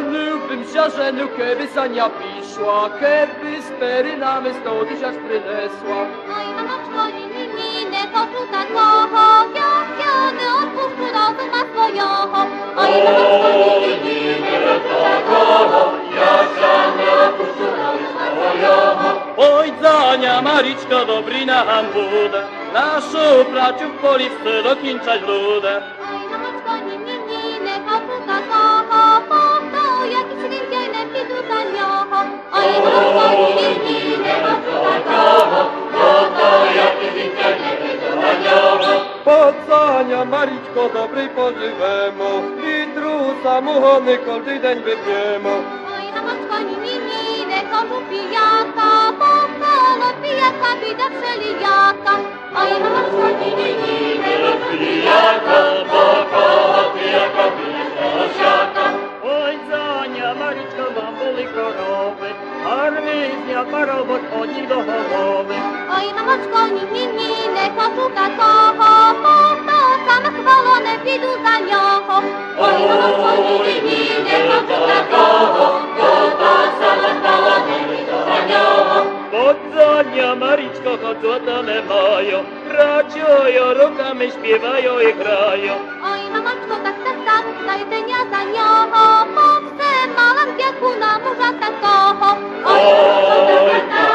Żeniłbym się żenił, keby Sania piszła, keby z Perynamy sto tysiąc przynesła. Oj, mamaczko, nie poczuta kocho, ja nie odpuszczę rozumu swojego. Oj, mamaczko, nie poczuta kocho, Oj, Zania, Mariczko, dobry nam bude, naszą placiu w poliwce dokończać ludę. oj, mamaczko, nie poczuta kocho, po to jakiś rynkiej nie pidu za niocho. Oj, mamaczko, nie poczuta kocho, po to jakiś rynkiej nie pidu za niocho. Pod Zania, Mariczko, dobrej pożywemo, litru samochody każdy dzień wypniemo. Oj, mamaczko, nie komu pijaka, po kolo pijaka, bida wszelijaka. Oj, mamaczko, nie komu pijaka, po kolo pijaka, bida wszelijaka. Oj, Zania, Mariczko, wam boli korowy, armiznia parowóz od nich do chowowy. Oj, mamaczko, nie koczuka kocho, po to sama chwalone pidu za niocho. Oj, mamaczko, nie koczuka kocho, po to sama chwalone pidu za niocho. Pod Zania, Mariczko, choć złota me mają, racioją, rokami śpiewają i grają. Oj, mamaczko, tak, daj dnia za niocho, po wce malam kieku na murza tak kocho. Oj, mamaczko, tak,